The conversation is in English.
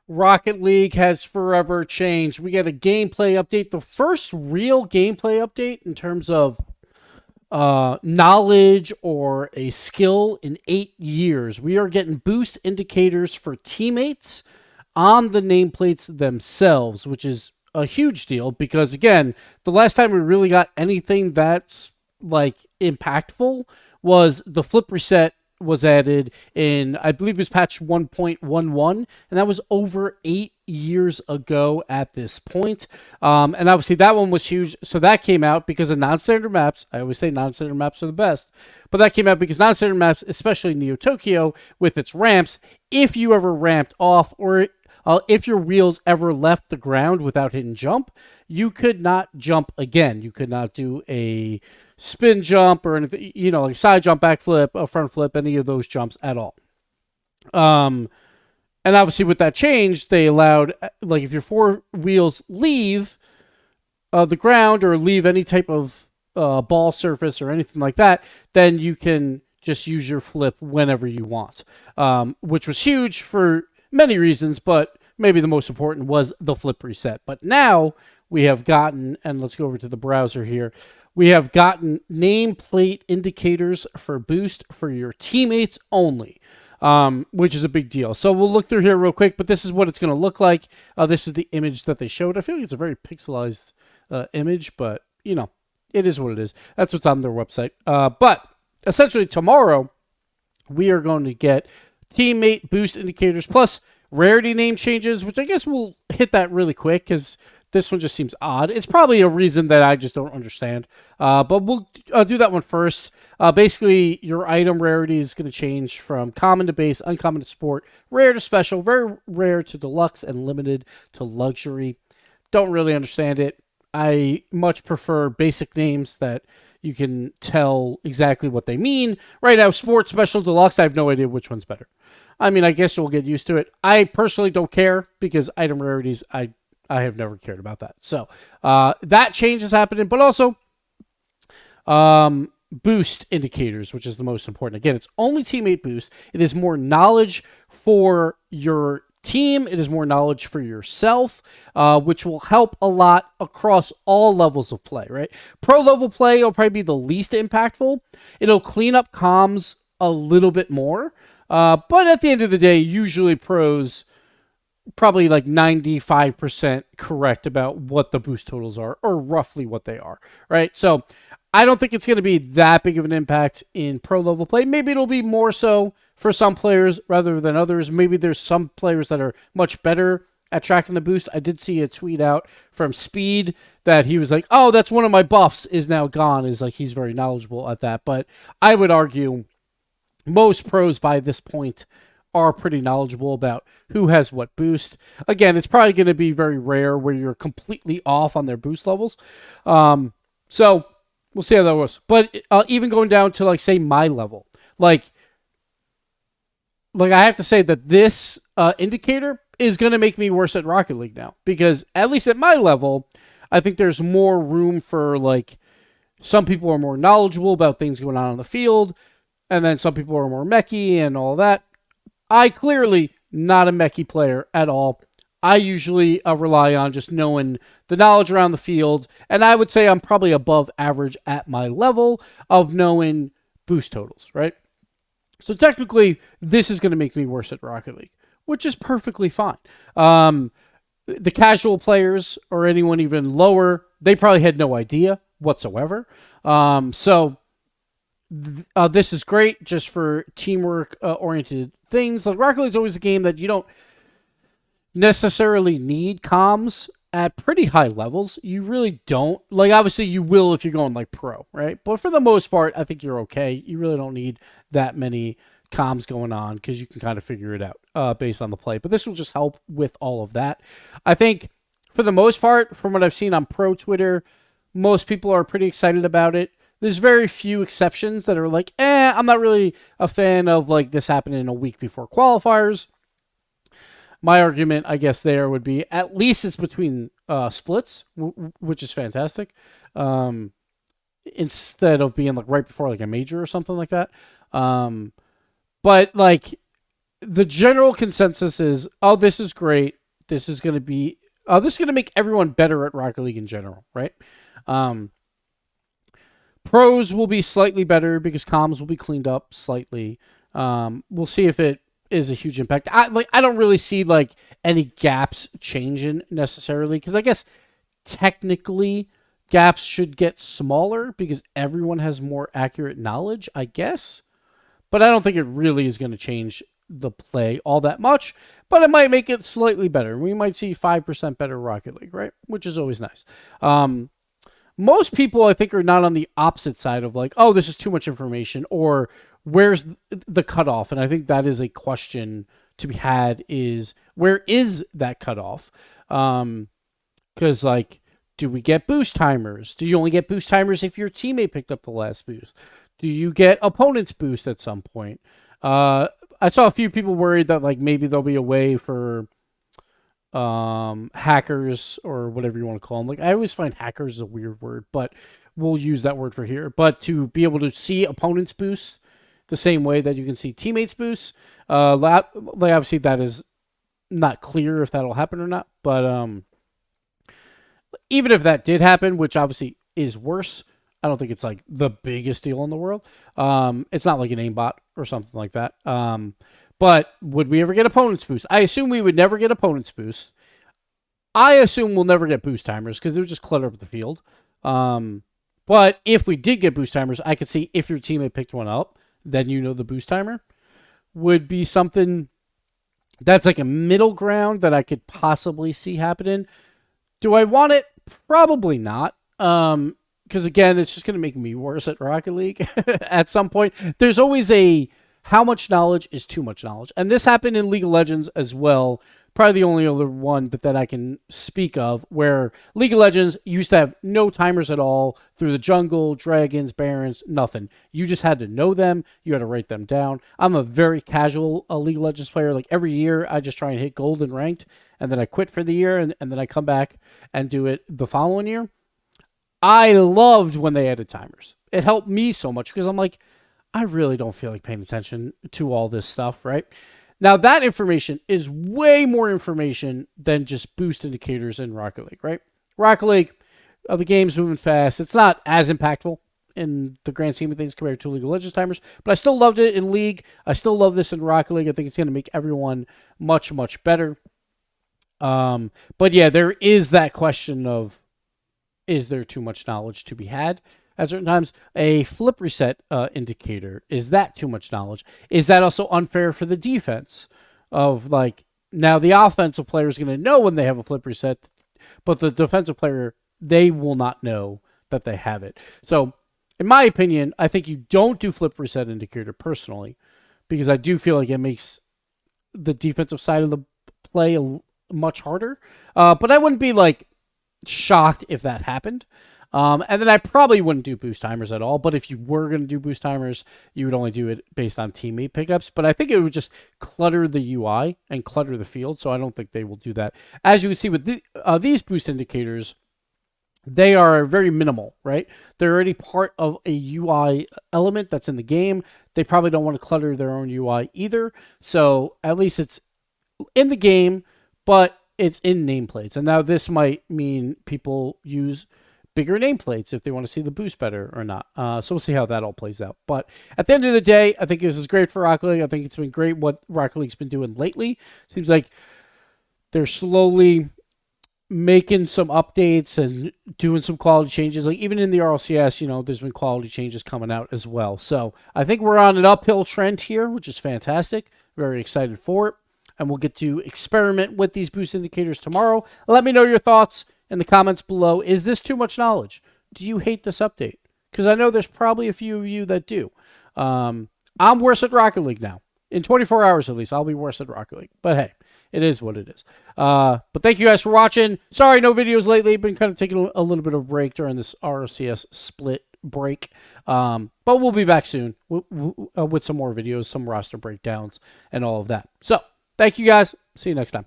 Rocket League has forever changed. We get a gameplay update, the first real gameplay update in terms of knowledge or a skill in 8 years. We are getting boost indicators for teammates on the nameplates themselves, which is a huge deal because, again, the last time we really got anything that's like impactful was the flip reset was added in, I believe it was patch 1.11, and that was over 8 years ago at this point. And obviously that one was huge. So that came out because of non-standard maps. I always say non-standard maps are the best, but that came out because non-standard maps, especially Neo Tokyo with its ramps, if you ever ramped off or if your wheels ever left the ground without hitting jump, you could not jump again. You could not do a spin jump or anything, like side jump, back flip, a front flip, any of those jumps at all. And obviously with that change, they allowed, like, if your four wheels leave the ground or leave any type of ball surface or anything like that, then you can just use your flip whenever you want, which was huge for many reasons, but maybe the most important was the flip reset. But now we have gotten, and let's go over to the browser here, we have gotten nameplate indicators for boost for your teammates only, which is a big deal. So we'll look through here real quick, but this is what it's going to look like. This is the image that they showed. I feel like it's a very pixelized image, but, it is what it is. That's what's on their website. But essentially tomorrow, we are going to get teammate boost indicators plus rarity name changes, which I guess we'll hit that really quick because this one just seems odd. It's probably a reason that I just don't understand. But we'll do that one first. Basically, your item rarity is going to change from common to base, uncommon to sport, rare to special, very rare to deluxe, and limited to luxury. Don't really understand it. I much prefer basic names that you can tell exactly what they mean. Right now, sport, special, deluxe, I have no idea which one's better. I mean, I guess you'll get used to it. I personally don't care because item rarities, I have never cared about that. So that change is happening, but also boost indicators, which is the most important. Again, it's only teammate boost. It is more knowledge for your team. It is more knowledge for yourself, which will help a lot across all levels of play, right? Pro level play will probably be the least impactful. It'll clean up comms a little bit more. But at the end of the day, usually pros probably like 95% correct about what the boost totals are, or roughly what they are, right? So I don't think it's going to be that big of an impact in pro level play. Maybe it'll be more so for some players rather than others. Maybe there's some players that are much better at tracking the boost. I did see a tweet out from Speed that he was like, oh, that's one of my buffs is now gone. Is like, he's very knowledgeable at that. But I would argue most pros by this point are pretty knowledgeable about who has what boost. Again, it's probably going to be very rare where you're completely off on their boost levels. So we'll see how that goes. But even going down to, like, say, my level, like I have to say that this indicator is going to make me worse at Rocket League now, because at least at my level, I think there's more room for, like, some people are more knowledgeable about things going on the field, and then some people are more mechy and all that. I clearly not a mechy player at all. I usually rely on just knowing the knowledge around the field, and I would say I'm probably above average at my level of knowing boost totals, right? So technically, this is going to make me worse at Rocket League, which is perfectly fine. The casual players or anyone even lower, they probably had no idea whatsoever. This is great just for teamwork-oriented things. Like, Rocket League is always a game that you don't necessarily need comms at pretty high levels. You really don't. Like, obviously, you will if you're going, like, pro, right? But for the most part, I think you're okay. You really don't need that many comms going on because you can kind of figure it out based on the play. But this will just help with all of that. I think, for the most part, from what I've seen on pro Twitter, most people are pretty excited about it. There's very few exceptions that are like, I'm not really a fan of, like, this happening a week before qualifiers. My argument, I guess, there would be at least it's between splits, which is fantastic, instead of being, like, right before, like, a major or something like that. But, like, the general consensus is, oh, this is great. This is going to be this is going to make everyone better at Rocket League in general, right? Um, Pros will be slightly better because comms will be cleaned up slightly. We'll see if it is a huge impact. I don't really see like any gaps changing necessarily because I guess technically gaps should get smaller because everyone has more accurate knowledge, I guess. But I don't think it really is going to change the play all that much, but it might make it slightly better. We might see 5% better Rocket League, right? Which is always nice. Most people, I think, are not on the opposite side of like, oh, this is too much information, or where's the cutoff? And I think that is a question to be had is where is that cutoff? Because, like, do we get boost timers? Do you only get boost timers if your teammate picked up the last boost? Do you get opponent's boost at some point? I saw a few people worried that, like, maybe there'll be a way for hackers or whatever you want to call them. Like, I always find hackers a weird word, but we'll use that word for here. But to be able to see opponents' boosts the same way that you can see teammates' boosts, obviously that is not clear if that'll happen or not. But even if that did happen, which obviously is worse, I don't think it's like the biggest deal in the world. It's not like an aimbot or something like that. But would we ever get opponent's boost? I assume we would never get opponent's boost. I assume we'll never get boost timers because they would just clutter up the field. But if we did get boost timers, I could see if your teammate picked one up, then you know the boost timer would be something that's like a middle ground that I could possibly see happening. Do I want it? Probably not. Because again, it's just going to make me worse at Rocket League at some point. There's always a how much knowledge is too much knowledge. And this happened in League of Legends as well. Probably the only other one that I can speak of where League of Legends used to have no timers at all through the jungle, dragons, barons, nothing. You just had to know them. You had to write them down. I'm a very casual League of Legends player. Like every year, I just try and hit gold and ranked. And then I quit for the year. And then I come back and do it the following year. I loved when they added timers. It helped me so much because I'm like, I really don't feel like paying attention to all this stuff, right? Now, that information is way more information than just boost indicators in Rocket League, right? Rocket League, the game's moving fast. It's not as impactful in the grand scheme of things compared to League of Legends timers, but I still loved it in League. I still love this in Rocket League. I think it's going to make everyone much, much better. But yeah, there is that question of, is there too much knowledge to be had? At certain times, a flip reset indicator, is that too much knowledge? Is that also unfair for the defense? Of like, now the offensive player is going to know when they have a flip reset, but the defensive player, they will not know that they have it. So, in my opinion, I think you don't do flip reset indicator personally, because I do feel like it makes the defensive side of the play much harder. But I wouldn't be like shocked if that happened. And then I probably wouldn't do boost timers at all. But if you were going to do boost timers, you would only do it based on teammate pickups. But I think it would just clutter the UI and clutter the field. So I don't think they will do that. As you can see with these boost indicators, they are very minimal, right? They're already part of a UI element that's in the game. They probably don't want to clutter their own UI either. So at least it's in the game, but it's in nameplates. And now this might mean people use bigger nameplates if they want to see the boost better or not. So we'll see how that all plays out. But at the end of the day, I think this is great for Rocket League. I think it's been great what Rocket League's been doing lately. Seems like they're slowly making some updates and doing some quality changes. Like even in the RLCS, there's been quality changes coming out as well. So I think we're on an uphill trend here, which is fantastic. Very excited for it. And we'll get to experiment with these boost indicators tomorrow. Let me know your thoughts in the comments below. Is this too much knowledge? Do you hate this update? Because I know there's probably a few of you that do. I'm worse at Rocket League now. In 24 hours at least, I'll be worse at Rocket League. But hey, it is what it is. But thank you guys for watching. Sorry, no videos lately. Been kind of taking a little bit of a break during this RCS split break. But we'll be back soon with some more videos, some roster breakdowns, and all of that. So, thank you guys. See you next time.